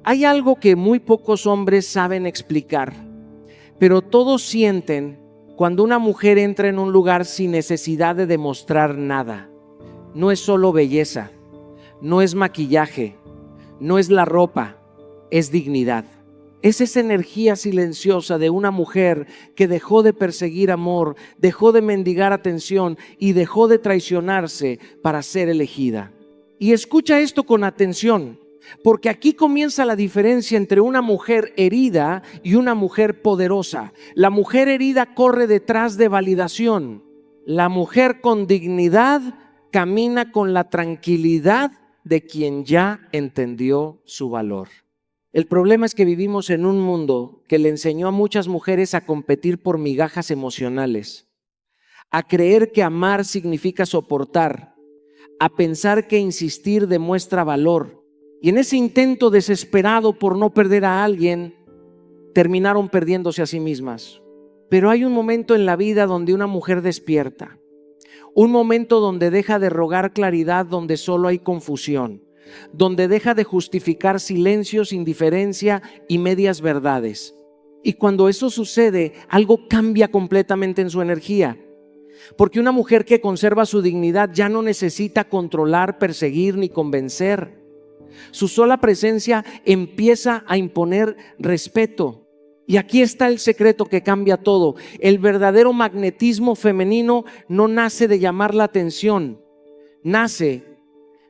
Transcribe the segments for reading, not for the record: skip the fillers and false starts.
Hay algo que muy pocos hombres saben explicar, pero todos sienten cuando una mujer entra en un lugar sin necesidad de demostrar nada. No es solo belleza, no es maquillaje, no es la ropa, es dignidad. Es esa energía silenciosa de una mujer que dejó de perseguir amor, dejó de mendigar atención y dejó de traicionarse para ser elegida. Y escucha esto con atención, porque aquí comienza la diferencia entre una mujer herida y una mujer poderosa. La mujer herida corre detrás de validación. La mujer con dignidad camina con la tranquilidad de quien ya entendió su valor. El problema es que vivimos en un mundo que le enseñó a muchas mujeres a competir por migajas emocionales, a creer que amar significa soportar, a pensar que insistir demuestra valor. Y en ese intento desesperado por no perder a alguien, terminaron perdiéndose a sí mismas. Pero hay un momento en la vida donde una mujer despierta, un momento donde deja de rogar claridad donde solo hay confusión, donde deja de justificar silencios, indiferencia y medias verdades. Y cuando eso sucede, algo cambia completamente en su energía. Porque una mujer que conserva su dignidad ya no necesita controlar, perseguir ni convencer. Su sola presencia empieza a imponer respeto. Y aquí está el secreto que cambia todo. El verdadero magnetismo femenino no nace de llamar la atención, nace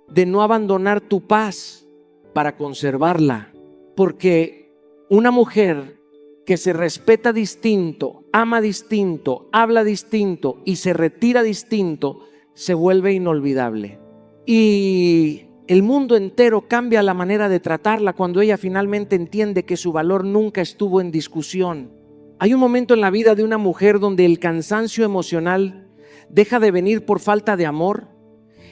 de no abandonar tu paz para conservarla. Porque una mujer que se respeta distinto, ama distinto, habla distinto y se retira distinto, se vuelve inolvidable. Y el mundo entero cambia la manera de tratarla cuando ella finalmente entiende que su valor nunca estuvo en discusión. Hay un momento en la vida de una mujer donde el cansancio emocional deja de venir por falta de amor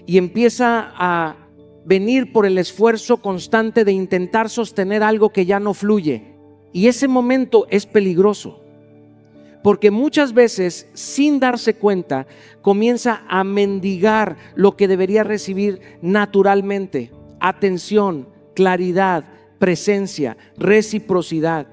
y empieza a venir por el esfuerzo constante de intentar sostener algo que ya no fluye. Y ese momento es peligroso, porque muchas veces, sin darse cuenta, comienza a mendigar lo que debería recibir naturalmente: atención, claridad, presencia, reciprocidad.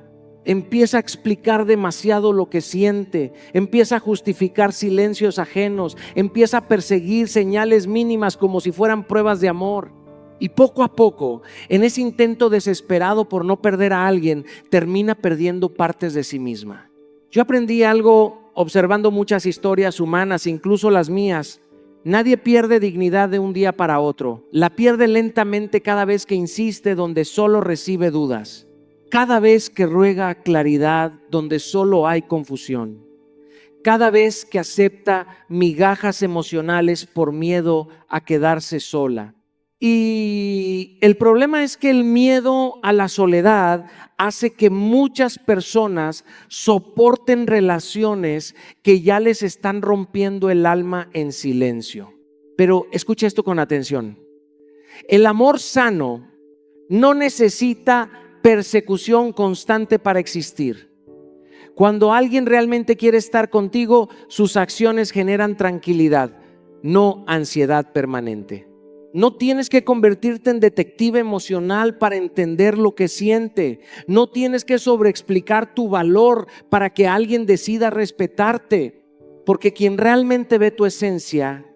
Empieza a explicar demasiado lo que siente, empieza a justificar silencios ajenos, empieza a perseguir señales mínimas como si fueran pruebas de amor. Y poco a poco, en ese intento desesperado por no perder a alguien, termina perdiendo partes de sí misma. Yo aprendí algo observando muchas historias humanas, incluso las mías. Nadie pierde dignidad de un día para otro. La pierde lentamente cada vez que insiste donde solo recibe dudas. Cada vez que ruega claridad donde solo hay confusión. Cada vez que acepta migajas emocionales por miedo a quedarse sola. Y el problema es que el miedo a la soledad hace que muchas personas soporten relaciones que ya les están rompiendo el alma en silencio. Pero escucha esto con atención. El amor sano no necesita persecución constante para existir. Cuando alguien realmente quiere estar contigo, sus acciones generan tranquilidad, no ansiedad permanente. No tienes que convertirte en detective emocional para entender lo que siente. No tienes que sobreexplicar tu valor para que alguien decida respetarte. Porque quien realmente ve tu esencia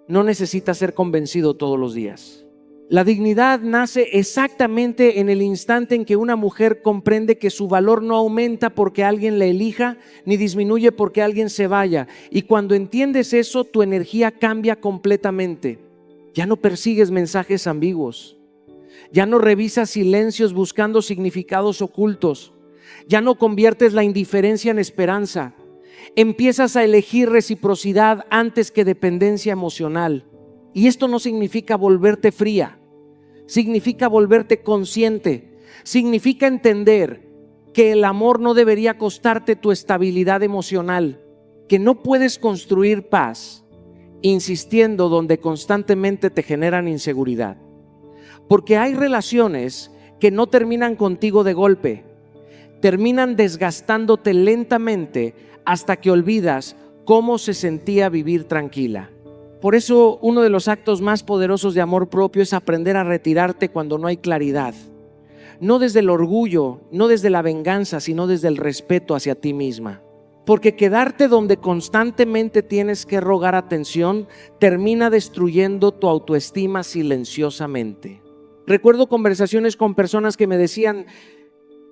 no necesita ser convencido todos los días. La dignidad nace exactamente en el instante en que una mujer comprende que su valor no aumenta porque alguien la elija, ni disminuye porque alguien se vaya. Y cuando entiendes eso, tu energía cambia completamente. Ya no persigues mensajes ambiguos. Ya no revisas silencios buscando significados ocultos. Ya no conviertes la indiferencia en esperanza. Empiezas a elegir reciprocidad antes que dependencia emocional. Y esto no significa volverte fría. Significa volverte consciente. Significa entender que el amor no debería costarte tu estabilidad emocional. Que no puedes construir paz insistiendo donde constantemente te generan inseguridad. Porque hay relaciones que no terminan contigo de golpe, terminan desgastándote lentamente hasta que olvidas cómo se sentía vivir tranquila. Por eso uno de los actos más poderosos de amor propio es aprender a retirarte cuando no hay claridad. no desde el orgullo, no desde la venganza, sino desde el respeto hacia ti misma. Porque quedarte donde constantemente tienes que rogar atención termina destruyendo tu autoestima silenciosamente. Recuerdo conversaciones con personas que me decían: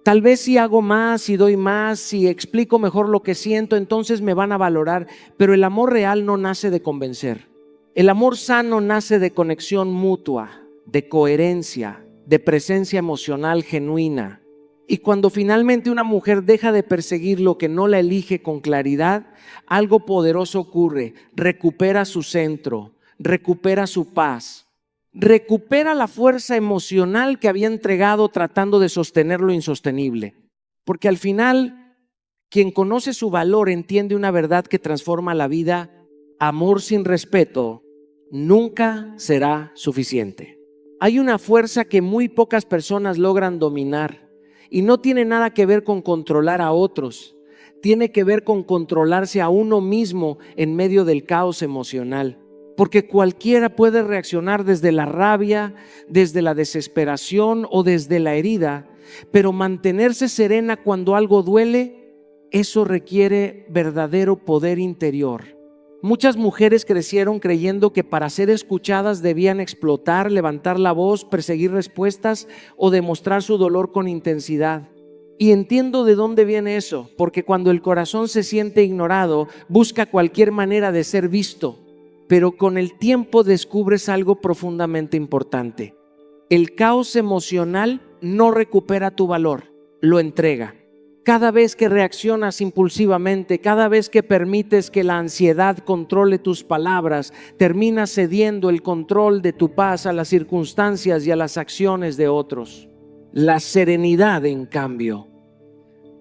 tal vez si hago más, si doy más, si explico mejor lo que siento, entonces me van a valorar. Pero el amor real no nace de convencer. El amor sano nace de conexión mutua, de coherencia, de presencia emocional genuina. Y cuando finalmente una mujer deja de perseguir lo que no la elige con claridad, algo poderoso ocurre. Recupera su centro, recupera su paz, recupera la fuerza emocional que había entregado tratando de sostener lo insostenible. Porque al final, quien conoce su valor entiende una verdad que transforma la vida: amor sin respeto nunca será suficiente. Hay una fuerza que muy pocas personas logran dominar. Y no tiene nada que ver con controlar a otros, tiene que ver con controlarse a uno mismo en medio del caos emocional. Porque cualquiera puede reaccionar desde la rabia, desde la desesperación o desde la herida, pero mantenerse serena cuando algo duele, eso requiere verdadero poder interior. Muchas mujeres crecieron creyendo que para ser escuchadas debían explotar, levantar la voz, perseguir respuestas o demostrar su dolor con intensidad. Y entiendo de dónde viene eso, porque cuando el corazón se siente ignorado, busca cualquier manera de ser visto. Pero con el tiempo descubres algo profundamente importante. El caos emocional no recupera tu valor, lo entrega. Cada vez que reaccionas impulsivamente, cada vez que permites que la ansiedad controle tus palabras, terminas cediendo el control de tu paz a las circunstancias y a las acciones de otros. La serenidad, en cambio,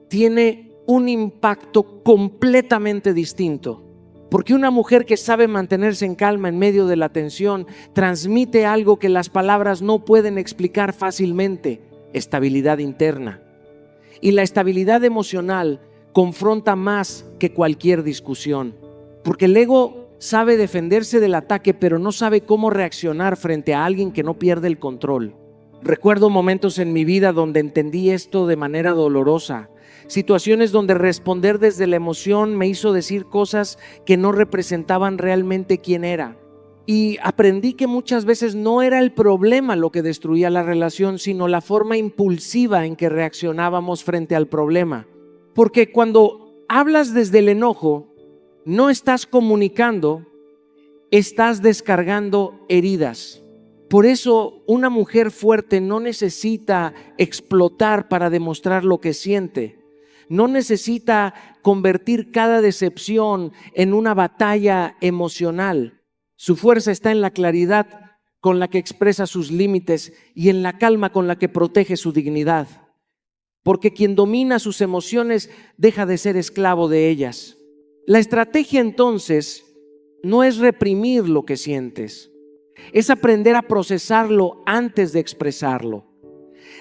tiene un impacto completamente distinto. Porque una mujer que sabe mantenerse en calma en medio de la tensión transmite algo que las palabras no pueden explicar fácilmente: estabilidad interna. Y la estabilidad emocional confronta más que cualquier discusión, porque el ego sabe defenderse del ataque, pero no sabe cómo reaccionar frente a alguien que no pierde el control. Recuerdo momentos en mi vida donde entendí esto de manera dolorosa, situaciones donde responder desde la emoción me hizo decir cosas que no representaban realmente quién era. Y aprendí que muchas veces no era el problema lo que destruía la relación, sino la forma impulsiva en que reaccionábamos frente al problema. Porque cuando hablas desde el enojo, no estás comunicando, estás descargando heridas. Por eso una mujer fuerte no necesita explotar para demostrar lo que siente. No necesita convertir cada decepción en una batalla emocional. Su fuerza está en la claridad con la que expresa sus límites y en la calma con la que protege su dignidad. Porque quien domina sus emociones deja de ser esclavo de ellas. La estrategia entonces no es reprimir lo que sientes, es aprender a procesarlo antes de expresarlo.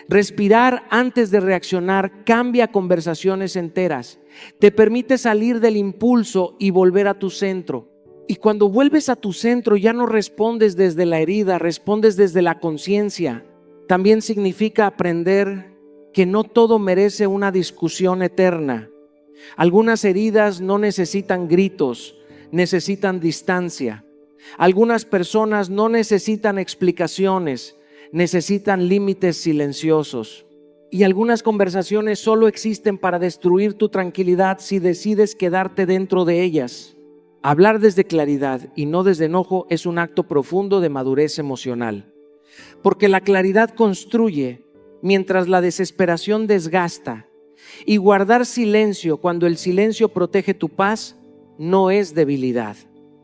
Respirar antes de reaccionar cambia conversaciones enteras. Te permite salir del impulso y volver a tu centro. Y cuando vuelves a tu centro ya no respondes desde la herida, respondes desde la conciencia. También significa aprender que no todo merece una discusión eterna. Algunas heridas no necesitan gritos, necesitan distancia. Algunas personas no necesitan explicaciones, necesitan límites silenciosos. Y algunas conversaciones solo existen para destruir tu tranquilidad si decides quedarte dentro de ellas. Hablar desde claridad y no desde enojo es un acto profundo de madurez emocional. Porque la claridad construye mientras la desesperación desgasta. Y guardar silencio cuando el silencio protege tu paz no es debilidad,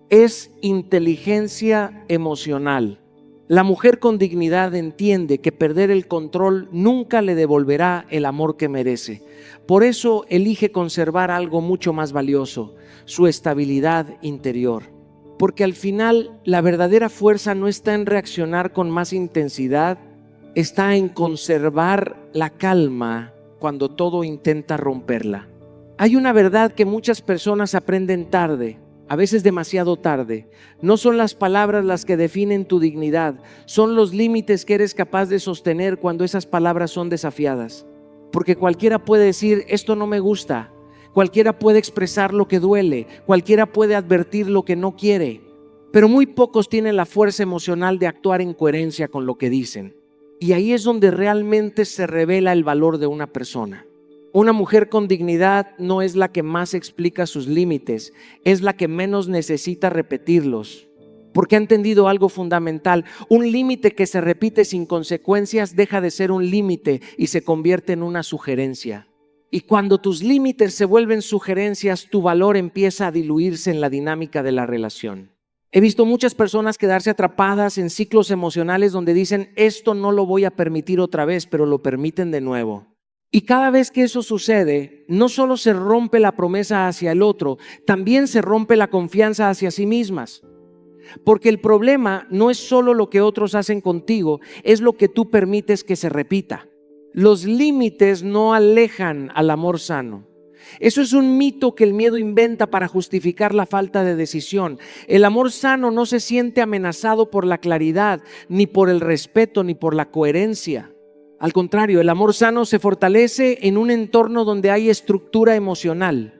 es inteligencia emocional. La mujer con dignidad entiende que perder el control nunca le devolverá el amor que merece. Por eso elige conservar algo mucho más valioso, su estabilidad interior. Porque al final la verdadera fuerza no está en reaccionar con más intensidad, está en conservar la calma cuando todo intenta romperla. Hay una verdad que muchas personas aprenden tarde. a veces demasiado tarde. No son las palabras las que definen tu dignidad, son los límites que eres capaz de sostener cuando esas palabras son desafiadas. Porque cualquiera puede decir, esto no me gusta. Cualquiera puede expresar lo que duele, cualquiera puede advertir lo que no quiere, pero muy pocos tienen la fuerza emocional de actuar en coherencia con lo que dicen. Y ahí es donde realmente se revela el valor de una persona. Una mujer con dignidad no es la que más explica sus límites, es la que menos necesita repetirlos, porque ha entendido algo fundamental. Un límite que se repite sin consecuencias deja de ser un límite y se convierte en una sugerencia. Y cuando tus límites se vuelven sugerencias, tu valor empieza a diluirse en la dinámica de la relación. He visto muchas personas quedarse atrapadas en ciclos emocionales donde dicen, esto no lo voy a permitir otra vez, pero lo permiten de nuevo. Y cada vez que eso sucede, no solo se rompe la promesa hacia el otro, también se rompe la confianza hacia sí mismas. Porque el problema no es solo lo que otros hacen contigo, es lo que tú permites que se repita. Los límites no alejan al amor sano. Eso es un mito que el miedo inventa para justificar la falta de decisión. El amor sano no se siente amenazado por la claridad, ni por el respeto, ni por la coherencia. Al contrario, el amor sano se fortalece en un entorno donde hay estructura emocional.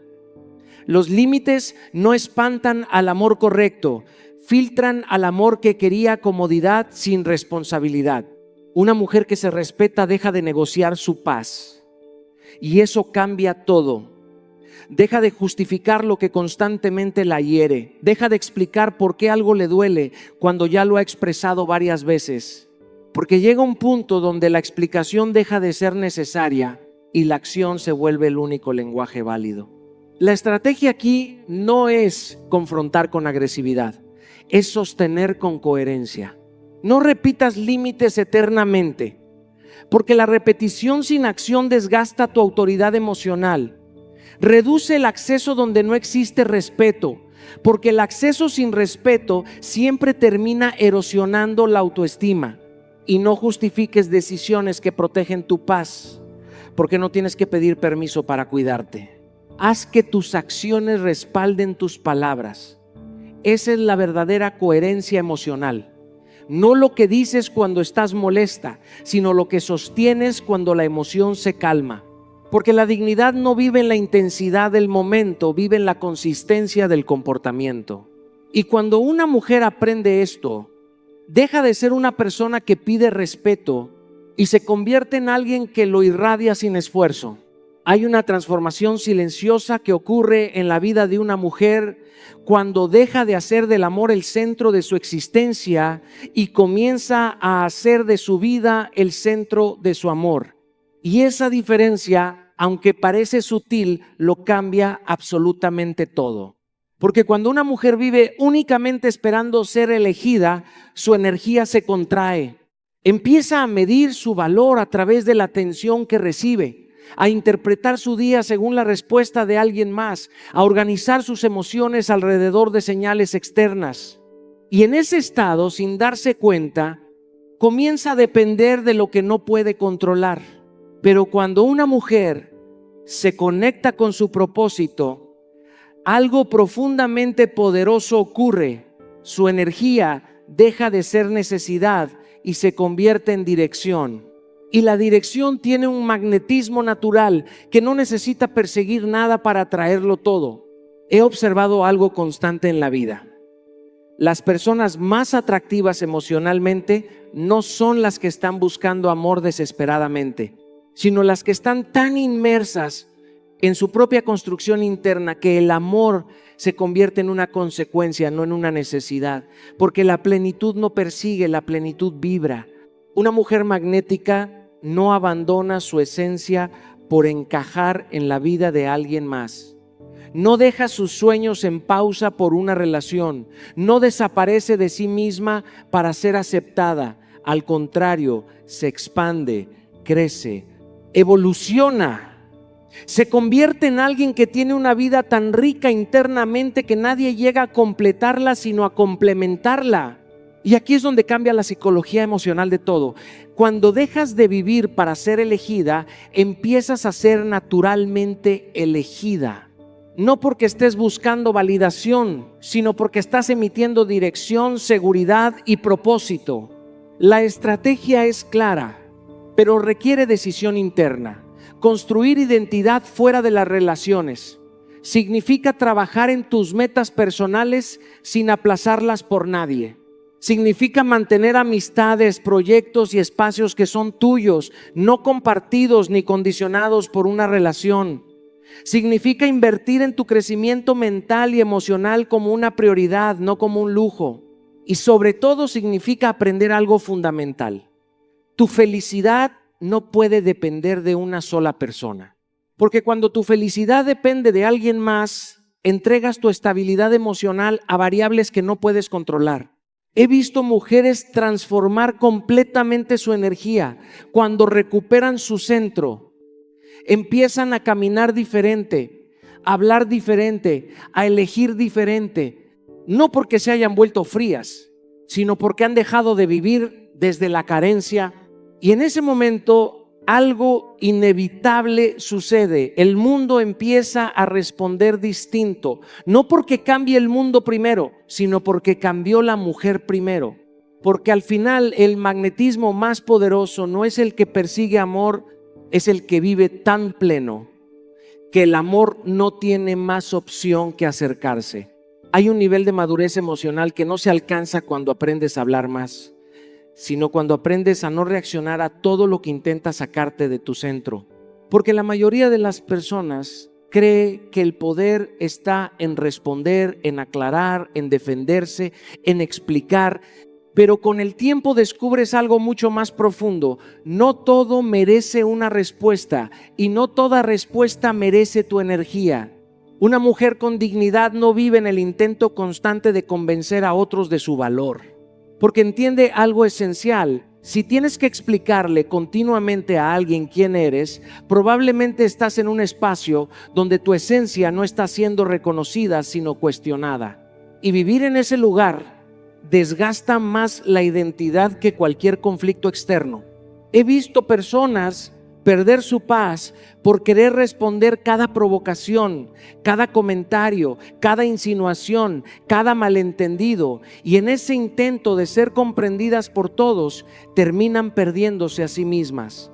Los límites no espantan al amor correcto, filtran al amor que quería comodidad sin responsabilidad. Una mujer que se respeta deja de negociar su paz y eso cambia todo. Deja de justificar lo que constantemente la hiere. Deja de explicar por qué algo le duele cuando ya lo ha expresado varias veces. Porque llega un punto donde la explicación deja de ser necesaria y la acción se vuelve el único lenguaje válido. La estrategia aquí no es confrontar con agresividad, es sostener con coherencia. No repitas límites eternamente, porque la repetición sin acción desgasta tu autoridad emocional. Reduce el acceso donde no existe respeto, porque el acceso sin respeto siempre termina erosionando la autoestima. Y no justifiques decisiones que protegen tu paz, porque no tienes que pedir permiso para cuidarte. Haz que tus acciones respalden tus palabras. Esa es la verdadera coherencia emocional. No lo que dices cuando estás molesta, sino lo que sostienes cuando la emoción se calma. Porque la dignidad no vive en la intensidad del momento, vive en la consistencia del comportamiento. Y cuando una mujer aprende esto, deja de ser una persona que pide respeto y se convierte en alguien que lo irradia sin esfuerzo. Hay una transformación silenciosa que ocurre en la vida de una mujer cuando deja de hacer del amor el centro de su existencia y comienza a hacer de su vida el centro de su amor. Y esa diferencia, aunque parece sutil, lo cambia absolutamente todo. Porque cuando una mujer vive únicamente esperando ser elegida, su energía se contrae. Empieza a medir su valor a través de la atención que recibe, a interpretar su día según la respuesta de alguien más, a organizar sus emociones alrededor de señales externas. Y en ese estado, sin darse cuenta, comienza a depender de lo que no puede controlar. Pero cuando una mujer se conecta con su propósito, algo profundamente poderoso ocurre. Su energía deja de ser necesidad y se convierte en dirección. Y la dirección tiene un magnetismo natural que no necesita perseguir nada para atraerlo todo. He observado algo constante en la vida. Las personas más atractivas emocionalmente no son las que están buscando amor desesperadamente, sino las que están tan inmersas en su propia construcción interna que el amor se convierte en una consecuencia, no en una necesidad. Porque la plenitud no persigue, la plenitud vibra. Una mujer magnética no abandona su esencia por encajar en la vida de alguien más. No deja sus sueños en pausa por una relación. No desaparece de sí misma para ser aceptada. Al contrario, se expande, crece, evoluciona. Se convierte en alguien que tiene una vida tan rica internamente que nadie llega a completarla sino a complementarla. Y aquí es donde cambia la psicología emocional de todo. Cuando dejas de vivir para ser elegida, empiezas a ser naturalmente elegida. no porque estés buscando validación, sino porque estás emitiendo dirección, seguridad y propósito. La estrategia es clara, pero requiere decisión interna. Construir identidad fuera de las relaciones significa trabajar en tus metas personales sin aplazarlas por nadie. Significa mantener amistades, proyectos y espacios que son tuyos, no compartidos ni condicionados por una relación. Significa invertir en tu crecimiento mental y emocional como una prioridad, no como un lujo. Y sobre todo significa aprender algo fundamental. Tu felicidad no puede depender de una sola persona. Porque cuando tu felicidad depende de alguien más, entregas tu estabilidad emocional a variables que no puedes controlar. He visto mujeres transformar completamente su energía cuando recuperan su centro. Empiezan a caminar diferente, a hablar diferente, a elegir diferente. No porque se hayan vuelto frías, sino porque han dejado de vivir desde la carencia. Y en ese momento algo inevitable sucede. El mundo empieza a responder distinto. No porque cambie el mundo primero, sino porque cambió la mujer primero. Porque al final el magnetismo más poderoso no es el que persigue amor, es el que vive tan pleno que el amor no tiene más opción que acercarse. Hay un nivel de madurez emocional que no se alcanza cuando aprendes a hablar más, sino cuando aprendes a no reaccionar a todo lo que intenta sacarte de tu centro. Porque la mayoría de las personas cree que el poder está en responder, en aclarar, en defenderse, en explicar. Pero con el tiempo descubres algo mucho más profundo. No todo merece una respuesta y no toda respuesta merece tu energía. Una mujer con dignidad no vive en el intento constante de convencer a otros de su valor, porque entiende algo esencial. Si tienes que explicarle continuamente a alguien quién eres, probablemente estás en un espacio donde tu esencia no está siendo reconocida, sino cuestionada. Y vivir en ese lugar desgasta más la identidad que cualquier conflicto externo. He visto personas perder su paz por querer responder cada provocación, cada comentario, cada insinuación, cada malentendido, y en ese intento de ser comprendidas por todos, terminan perdiéndose a sí mismas.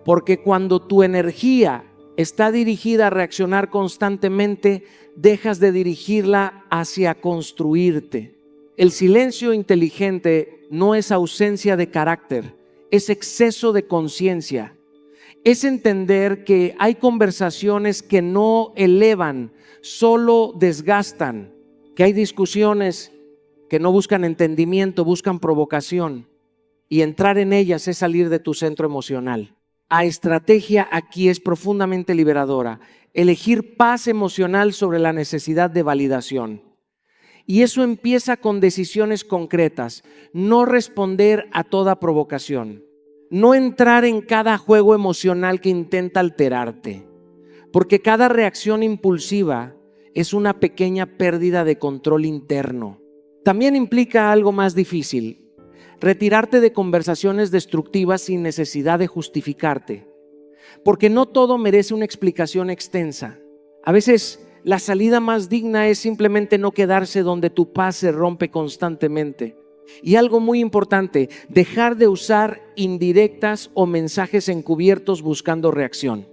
Porque cuando tu energía está dirigida a reaccionar constantemente, dejas de dirigirla hacia construirte. El silencio inteligente no es ausencia de carácter, es exceso de conciencia. Es entender que hay conversaciones que no elevan, solo desgastan, que hay discusiones que no buscan entendimiento, buscan provocación, y entrar en ellas es salir de tu centro emocional. La estrategia aquí es profundamente liberadora, elegir paz emocional sobre la necesidad de validación. Y eso empieza con decisiones concretas, no responder a toda provocación. No entrar en cada juego emocional que intenta alterarte, porque cada reacción impulsiva es una pequeña pérdida de control interno. También implica algo más difícil, retirarte de conversaciones destructivas sin necesidad de justificarte, porque no todo merece una explicación extensa. A veces la salida más digna es simplemente no quedarse donde tu paz se rompe constantemente. Y algo muy importante, dejar de usar indirectas o mensajes encubiertos buscando reacción.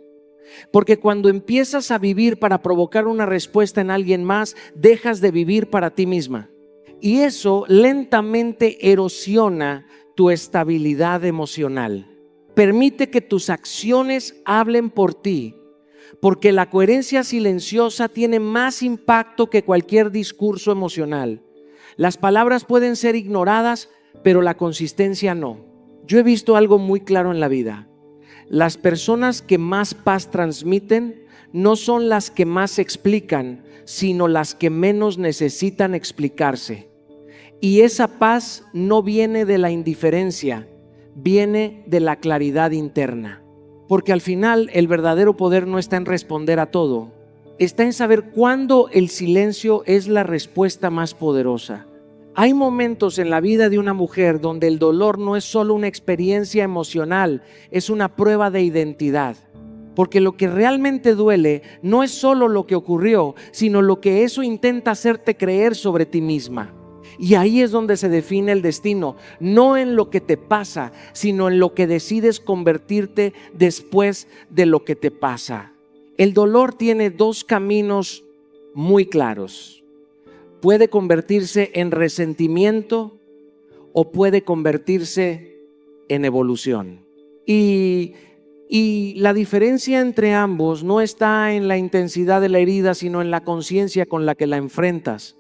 Porque cuando empiezas a vivir para provocar una respuesta en alguien más, dejas de vivir para ti misma. Y eso lentamente erosiona tu estabilidad emocional. Permite que tus acciones hablen por ti, porque la coherencia silenciosa tiene más impacto que cualquier discurso emocional. Las palabras pueden ser ignoradas, pero la consistencia no. Yo he visto algo muy claro en la vida. Las personas que más paz transmiten no son las que más explican, sino las que menos necesitan explicarse. Y esa paz no viene de la indiferencia, viene de la claridad interna. Porque al final el verdadero poder no está en responder a todo, está en saber cuándo el silencio es la respuesta más poderosa. Hay momentos en la vida de una mujer donde el dolor no es solo una experiencia emocional, es una prueba de identidad. Porque lo que realmente duele no es solo lo que ocurrió, sino lo que eso intenta hacerte creer sobre ti misma. Y ahí es donde se define el destino, no en lo que te pasa, sino en lo que decides convertirte después de lo que te pasa. El dolor tiene dos caminos muy claros. Puede convertirse en resentimiento o puede convertirse en evolución. Y la diferencia entre ambos no está en la intensidad de la herida, sino en la conciencia con la que la enfrentas.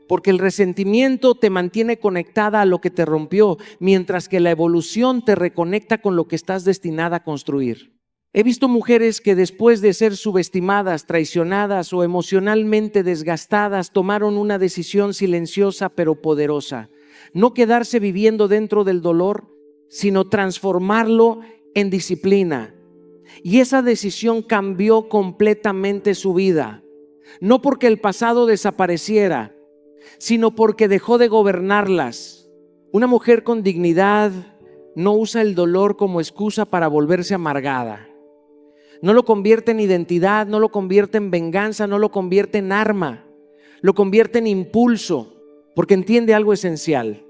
Porque el resentimiento te mantiene conectada a lo que te rompió, mientras que la evolución te reconecta con lo que estás destinada a construir. He visto mujeres que después de ser subestimadas, traicionadas o emocionalmente desgastadas, tomaron una decisión silenciosa pero poderosa. No quedarse viviendo dentro del dolor, sino transformarlo en disciplina. Y esa decisión cambió completamente su vida. No porque el pasado desapareciera, sino porque dejó de gobernarlas. Una mujer con dignidad no usa el dolor como excusa para volverse amargada. No lo convierte en identidad, no lo convierte en venganza, no lo convierte en arma. Lo convierte en impulso, porque entiende algo esencial.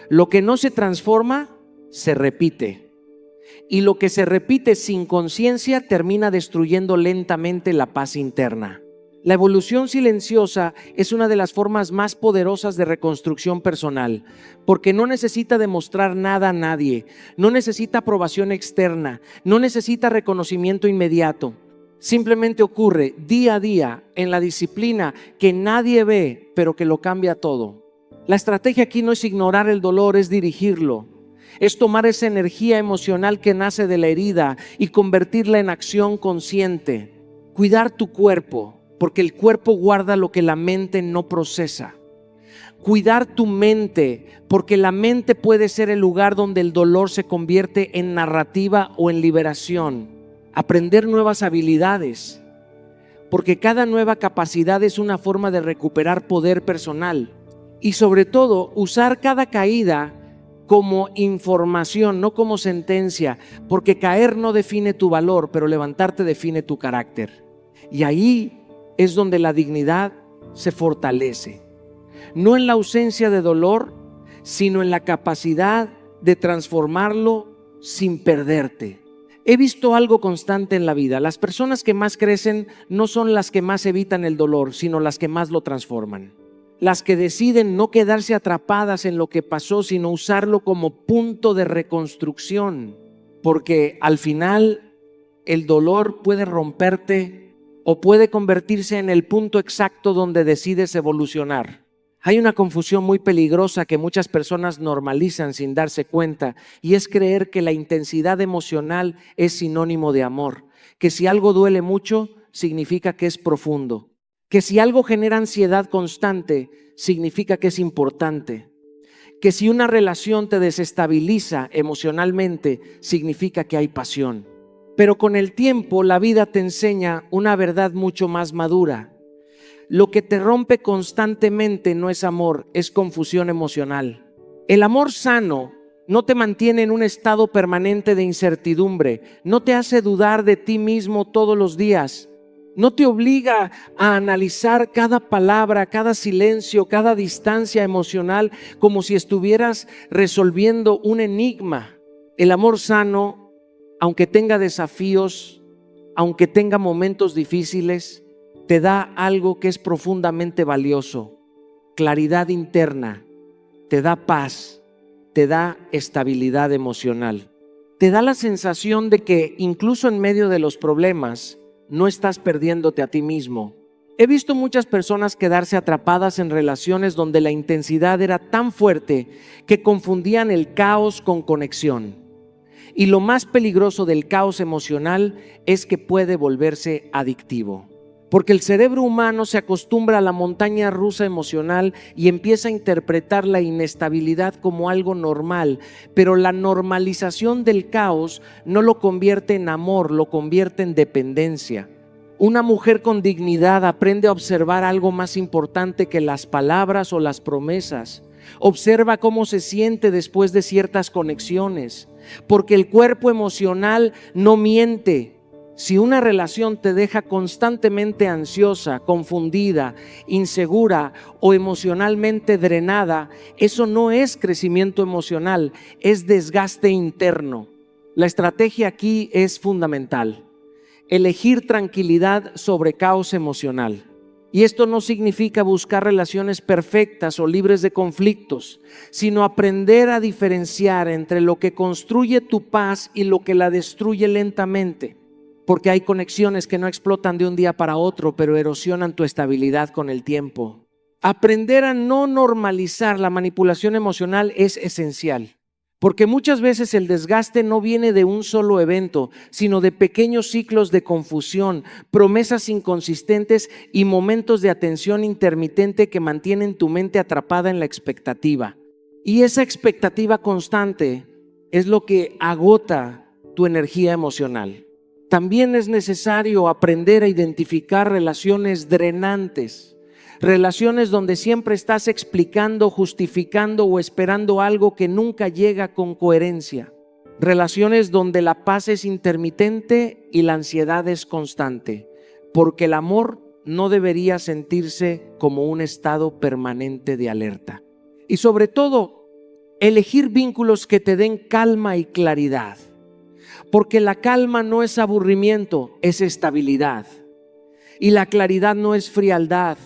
Lo que no se transforma, se repite. Y lo que se repite sin conciencia termina destruyendo lentamente la paz interna. La evolución silenciosa es una de las formas más poderosas de reconstrucción personal, porque no necesita demostrar nada a nadie, no necesita aprobación externa, no necesita reconocimiento inmediato. Simplemente ocurre día a día en la disciplina que nadie ve, pero que lo cambia todo. La estrategia aquí no es ignorar el dolor, es dirigirlo. Es tomar esa energía emocional que nace de la herida y convertirla en acción consciente. Cuidar tu cuerpo, porque el cuerpo guarda lo que la mente no procesa. Cuidar tu mente, porque la mente puede ser el lugar donde el dolor se convierte en narrativa o en liberación. Aprender nuevas habilidades, porque cada nueva capacidad es una forma de recuperar poder personal. Y sobre todo, usar cada caída como información, no como sentencia, porque caer no define tu valor, pero levantarte define tu carácter. Y ahí es donde la dignidad se fortalece, no en la ausencia de dolor, sino en la capacidad de transformarlo sin perderte. He visto algo constante en la vida: las personas que más crecen no son las que más evitan el dolor, sino las que más lo transforman. Las que deciden no quedarse atrapadas en lo que pasó, sino usarlo como punto de reconstrucción, porque al final el dolor puede romperte o puede convertirse en el punto exacto donde decides evolucionar. Hay una confusión muy peligrosa que muchas personas normalizan sin darse cuenta, y es creer que la intensidad emocional es sinónimo de amor, que si algo duele mucho significa que es profundo, que si algo genera ansiedad constante significa que es importante, que si una relación te desestabiliza emocionalmente significa que hay pasión. Pero con el tiempo la vida te enseña una verdad mucho más madura. Lo que te rompe constantemente no es amor, es confusión emocional. El amor sano no te mantiene en un estado permanente de incertidumbre, no te hace dudar de ti mismo todos los días, no te obliga a analizar cada palabra, cada silencio, cada distancia emocional como si estuvieras resolviendo un enigma. El amor sano, aunque tenga desafíos, aunque tenga momentos difíciles, te da algo que es profundamente valioso: claridad interna, te da paz, te da estabilidad emocional. Te da la sensación de que incluso en medio de los problemas no estás perdiéndote a ti mismo. He visto muchas personas quedarse atrapadas en relaciones donde la intensidad era tan fuerte que confundían el caos con conexión. Y lo más peligroso del caos emocional es que puede volverse adictivo. Porque el cerebro humano se acostumbra a la montaña rusa emocional y empieza a interpretar la inestabilidad como algo normal, pero la normalización del caos no lo convierte en amor, lo convierte en dependencia. Una mujer con dignidad aprende a observar algo más importante que las palabras o las promesas. Observa cómo se siente después de ciertas conexiones, porque el cuerpo emocional no miente, Si una relación te deja constantemente ansiosa, confundida, insegura o emocionalmente drenada, eso no es crecimiento emocional, es desgaste interno. La estrategia aquí es fundamental: elegir tranquilidad sobre caos emocional. Y esto no significa buscar relaciones perfectas o libres de conflictos, sino aprender a diferenciar entre lo que construye tu paz y lo que la destruye lentamente. Porque hay conexiones que no explotan de un día para otro, pero erosionan tu estabilidad con el tiempo. Aprender a no normalizar la manipulación emocional es esencial. Porque muchas veces el desgaste no viene de un solo evento, sino de pequeños ciclos de confusión, promesas inconsistentes y momentos de atención intermitente que mantienen tu mente atrapada en la expectativa. Y esa expectativa constante es lo que agota tu energía emocional. También es necesario aprender a identificar relaciones drenantes. Relaciones donde siempre estás explicando, justificando o esperando algo que nunca llega con coherencia. Relaciones donde la paz es intermitente y la ansiedad es constante. Porque el amor no debería sentirse como un estado permanente de alerta. Y sobre todo, elegir vínculos que te den calma y claridad. Porque la calma no es aburrimiento, es estabilidad. Y la claridad no es frialdad,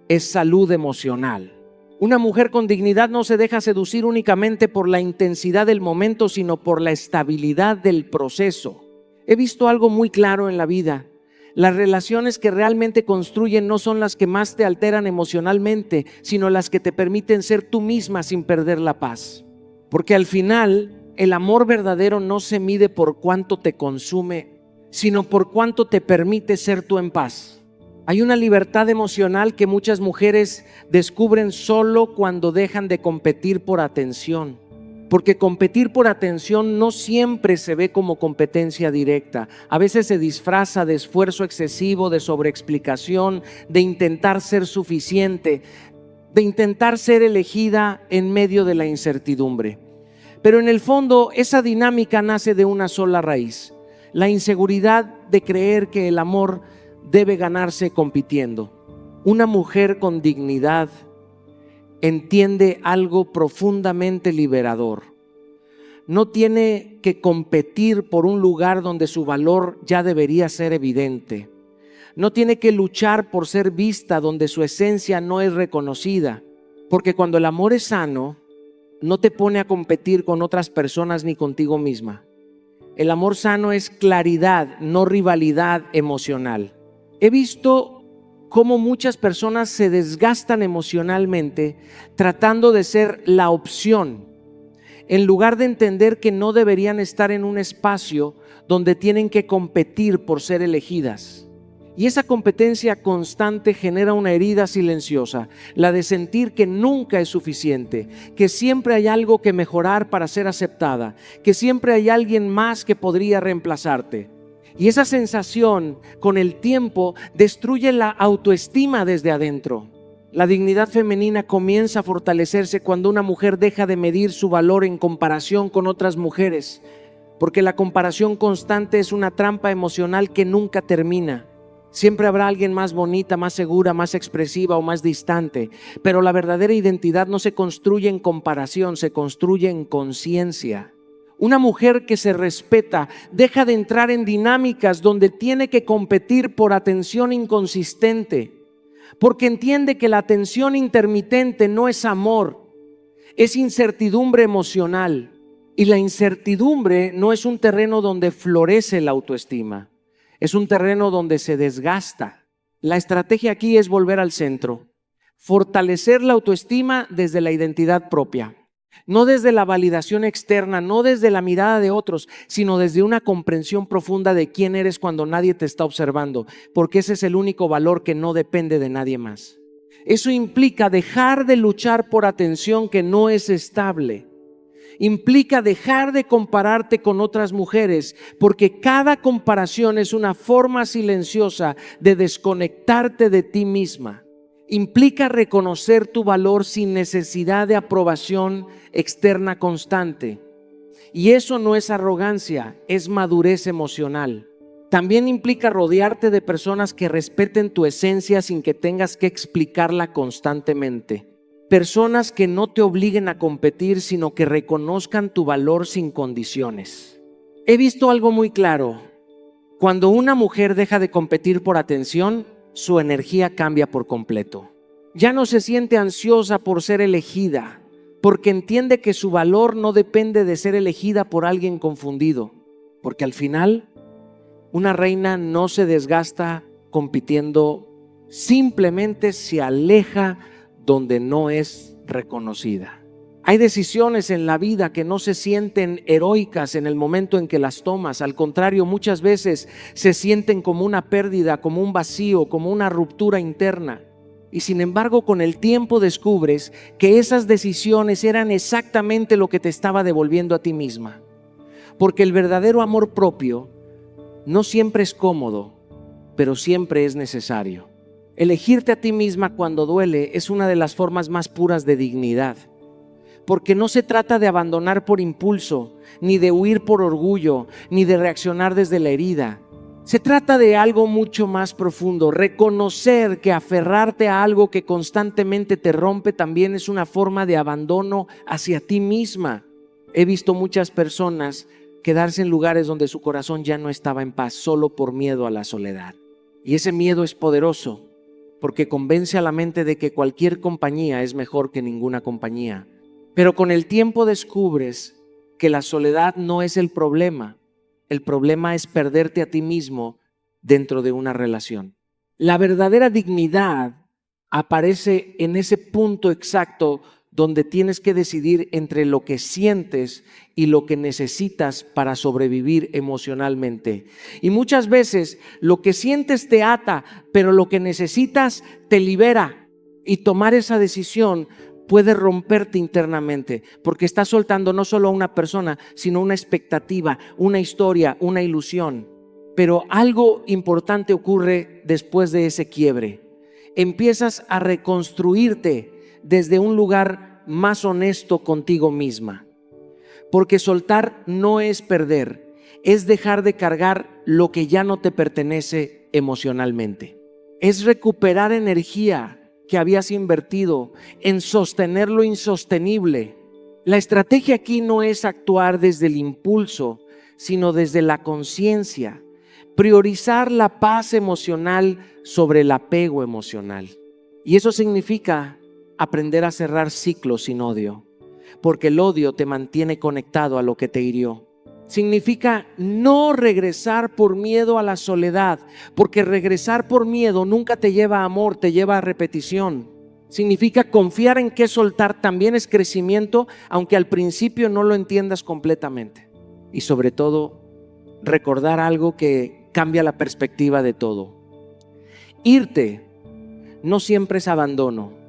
es salud emocional. Una mujer con dignidad no se deja seducir únicamente por la intensidad del momento, sino por la estabilidad del proceso. He visto algo muy claro en la vida. Las relaciones que realmente construyen no son las que más te alteran emocionalmente, sino las que te permiten ser tú misma sin perder la paz. Porque al final, el amor verdadero no se mide por cuánto te consume, sino por cuánto te permite ser tú en paz. Hay una libertad emocional que muchas mujeres descubren solo cuando dejan de competir por atención. Porque competir por atención no siempre se ve como competencia directa. A veces se disfraza de esfuerzo excesivo, de sobreexplicación, de intentar ser suficiente, de intentar ser elegida en medio de la incertidumbre. Pero en el fondo esa dinámica nace de una sola raíz: la inseguridad de creer que el amor debe ganarse compitiendo. Una mujer con dignidad entiende algo profundamente liberador. No tiene que competir por un lugar donde su valor ya debería ser evidente. No tiene que luchar por ser vista donde su esencia no es reconocida. Porque cuando el amor es sano, no te pone a competir con otras personas ni contigo misma. El amor sano es claridad, no rivalidad emocional. He visto cómo muchas personas se desgastan emocionalmente tratando de ser la opción, en lugar de entender que no deberían estar en un espacio donde tienen que competir por ser elegidas. Y esa competencia constante genera una herida silenciosa, la de sentir que nunca es suficiente, que siempre hay algo que mejorar para ser aceptada, que siempre hay alguien más que podría reemplazarte. Y esa sensación con el tiempo destruye la autoestima desde adentro. La dignidad femenina comienza a fortalecerse cuando una mujer deja de medir su valor en comparación con otras mujeres, porque la comparación constante es una trampa emocional que nunca termina. Siempre habrá alguien más bonita, más segura, más expresiva o más distante, pero la verdadera identidad no se construye en comparación, se construye en conciencia. Una mujer que se respeta deja de entrar en dinámicas donde tiene que competir por atención inconsistente, porque entiende que la atención intermitente no es amor, es incertidumbre emocional. Y la incertidumbre no es un terreno donde florece la autoestima, es un terreno donde se desgasta. La estrategia aquí es volver al centro, fortalecer la autoestima desde la identidad propia. No desde la validación externa, no desde la mirada de otros, sino desde una comprensión profunda de quién eres cuando nadie te está observando, porque ese es el único valor que no depende de nadie más. Eso implica dejar de luchar por atención que no es estable. Implica dejar de compararte con otras mujeres, porque cada comparación es una forma silenciosa de desconectarte de ti misma. Implica reconocer tu valor sin necesidad de aprobación externa constante. Y eso no es arrogancia, es madurez emocional. También implica rodearte de personas que respeten tu esencia sin que tengas que explicarla constantemente. Personas que no te obliguen a competir, sino que reconozcan tu valor sin condiciones. He visto algo muy claro. Cuando una mujer deja de competir por atención, su energía cambia por completo. Ya no se siente ansiosa por ser elegida, porque entiende que su valor no depende de ser elegida por alguien confundido, porque al final una reina no se desgasta compitiendo, simplemente se aleja donde no es reconocida. Hay decisiones en la vida que no se sienten heroicas en el momento en que las tomas. Al contrario, muchas veces se sienten como una pérdida, como un vacío, como una ruptura interna. Y sin embargo, con el tiempo descubres que esas decisiones eran exactamente lo que te estaba devolviendo a ti misma. Porque el verdadero amor propio no siempre es cómodo, pero siempre es necesario. Elegirte a ti misma cuando duele es una de las formas más puras de dignidad. Porque no se trata de abandonar por impulso, ni de huir por orgullo, ni de reaccionar desde la herida. Se trata de algo mucho más profundo. Reconocer que aferrarte a algo que constantemente te rompe también es una forma de abandono hacia ti misma. He visto muchas personas quedarse en lugares donde su corazón ya no estaba en paz, solo por miedo a la soledad. Y ese miedo es poderoso, porque convence a la mente de que cualquier compañía es mejor que ninguna compañía. Pero con el tiempo descubres que la soledad no es el problema es perderte a ti mismo dentro de una relación. La verdadera dignidad aparece en ese punto exacto donde tienes que decidir entre lo que sientes y lo que necesitas para sobrevivir emocionalmente. Y muchas veces lo que sientes te ata, pero lo que necesitas te libera. Y tomar esa decisión puede romperte internamente, porque estás soltando no solo a una persona, sino una expectativa, una historia, una ilusión. Pero algo importante ocurre después de ese quiebre. Empiezas a reconstruirte desde un lugar más honesto contigo misma. Porque soltar no es perder, es dejar de cargar lo que ya no te pertenece emocionalmente. Es recuperar energía que habías invertido en sostener lo insostenible. La estrategia aquí no es actuar desde el impulso, sino desde la conciencia. Priorizar la paz emocional sobre el apego emocional. Y eso significa aprender a cerrar ciclos sin odio, porque el odio te mantiene conectado a lo que te hirió. Significa no regresar por miedo a la soledad, porque regresar por miedo nunca te lleva a amor, te lleva a repetición. Significa confiar en que soltar también es crecimiento, aunque al principio no lo entiendas completamente. Y sobre todo, recordar algo que cambia la perspectiva de todo. Irte no siempre es abandono,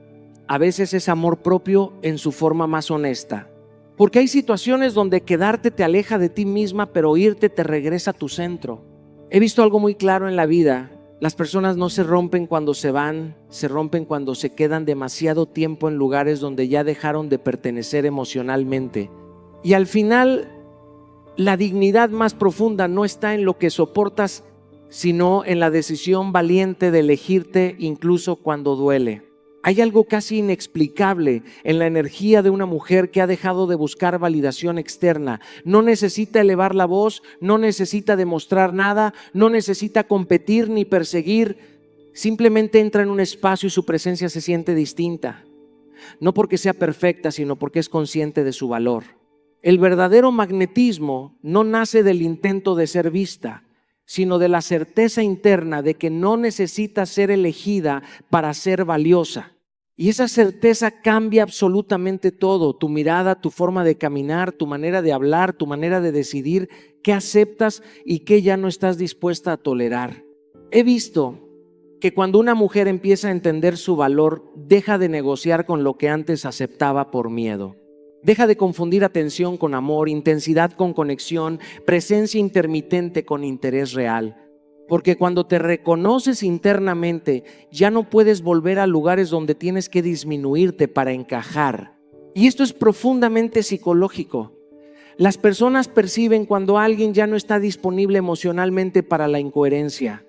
a veces es amor propio en su forma más honesta. Porque hay situaciones donde quedarte te aleja de ti misma, pero irte te regresa a tu centro. He visto algo muy claro en la vida. Las personas no se rompen cuando se van, se rompen cuando se quedan demasiado tiempo en lugares donde ya dejaron de pertenecer emocionalmente. Y al final, la dignidad más profunda no está en lo que soportas, sino en la decisión valiente de elegirte incluso cuando duele. Hay algo casi inexplicable en la energía de una mujer que ha dejado de buscar validación externa. No necesita elevar la voz, no necesita demostrar nada, no necesita competir ni perseguir. Simplemente entra en un espacio y su presencia se siente distinta. No porque sea perfecta, sino porque es consciente de su valor. El verdadero magnetismo no nace del intento de ser vista, sino de la certeza interna de que no necesita ser elegida para ser valiosa. Y esa certeza cambia absolutamente todo, tu mirada, tu forma de caminar, tu manera de hablar, tu manera de decidir qué aceptas y qué ya no estás dispuesta a tolerar. He visto que cuando una mujer empieza a entender su valor, deja de negociar con lo que antes aceptaba por miedo. Deja de confundir atención con amor, intensidad con conexión, presencia intermitente con interés real. Porque cuando te reconoces internamente, ya no puedes volver a lugares donde tienes que disminuirte para encajar. Y esto es profundamente psicológico. Las personas perciben cuando alguien ya no está disponible emocionalmente para la incoherencia,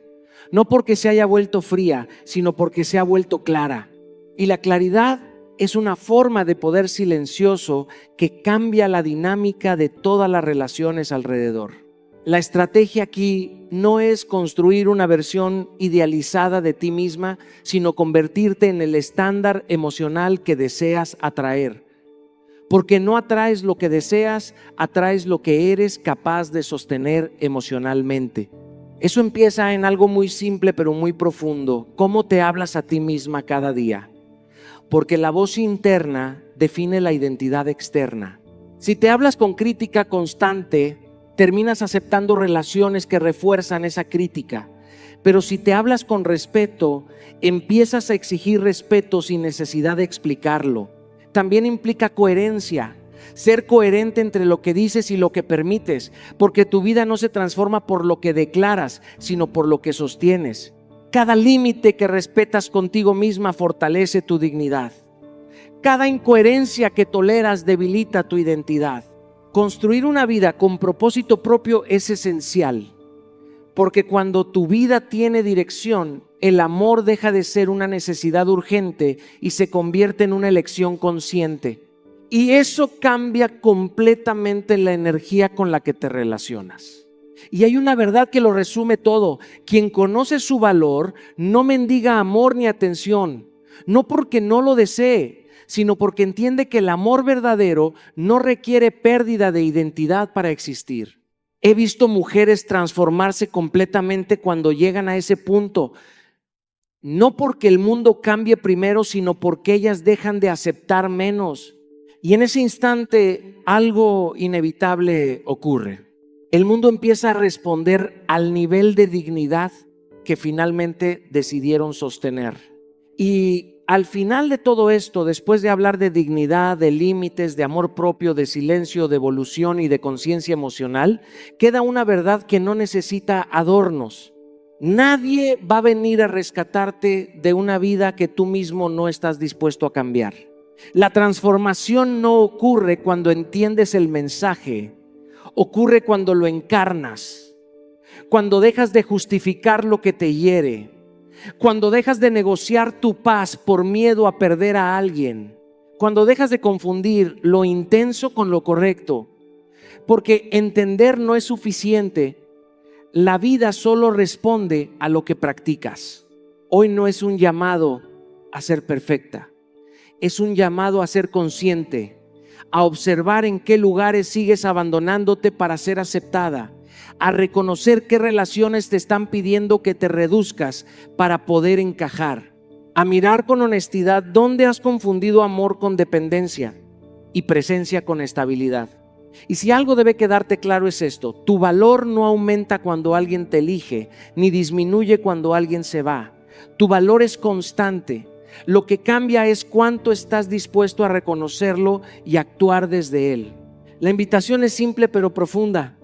no porque se haya vuelto fría, sino porque se ha vuelto clara. Y la claridad es una forma de poder silencioso que cambia la dinámica de todas las relaciones alrededor. La estrategia aquí no es construir una versión idealizada de ti misma, sino convertirte en el estándar emocional que deseas atraer. Porque no atraes lo que deseas, atraes lo que eres capaz de sostener emocionalmente. Eso empieza en algo muy simple pero muy profundo. ¿Cómo te hablas a ti misma cada día? Porque la voz interna define la identidad externa. Si te hablas con crítica constante, terminas aceptando relaciones que refuerzan esa crítica. Pero si te hablas con respeto, empiezas a exigir respeto sin necesidad de explicarlo. También implica coherencia, ser coherente entre lo que dices y lo que permites, porque tu vida no se transforma por lo que declaras, sino por lo que sostienes. Cada límite que respetas contigo misma fortalece tu dignidad. Cada incoherencia que toleras debilita tu identidad. Construir una vida con propósito propio es esencial, porque cuando tu vida tiene dirección, el amor deja de ser una necesidad urgente y se convierte en una elección consciente. Y eso cambia completamente la energía con la que te relacionas. Y hay una verdad que lo resume todo. Quien conoce su valor no mendiga amor ni atención, no porque no lo desee, sino porque entiende que el amor verdadero no requiere pérdida de identidad para existir. He visto mujeres transformarse completamente cuando llegan a ese punto, no porque el mundo cambie primero, sino porque ellas dejan de aceptar menos. Y en ese instante algo inevitable ocurre. El mundo empieza a responder al nivel de dignidad que finalmente decidieron sostener. Y al final de todo esto, después de hablar de dignidad, de límites, de amor propio, de silencio, de evolución y de conciencia emocional, queda una verdad que no necesita adornos. Nadie va a venir a rescatarte de una vida que tú mismo no estás dispuesto a cambiar. La transformación no ocurre cuando entiendes el mensaje, ocurre cuando lo encarnas, cuando dejas de justificar lo que te hiere, cuando dejas de negociar tu paz por miedo a perder a alguien, cuando dejas de confundir lo intenso con lo correcto, porque entender no es suficiente. La vida solo responde a lo que practicas. Hoy no es un llamado a ser perfecta, es un llamado a ser consciente, a observar en qué lugares sigues abandonándote para ser aceptada, a reconocer qué relaciones te están pidiendo que te reduzcas para poder encajar, a mirar con honestidad dónde has confundido amor con dependencia y presencia con estabilidad. Y si algo debe quedarte claro es esto: tu valor no aumenta cuando alguien te elige, ni disminuye cuando alguien se va. Tu valor es constante. Lo que cambia es cuánto estás dispuesto a reconocerlo y actuar desde él. La invitación es simple pero profunda.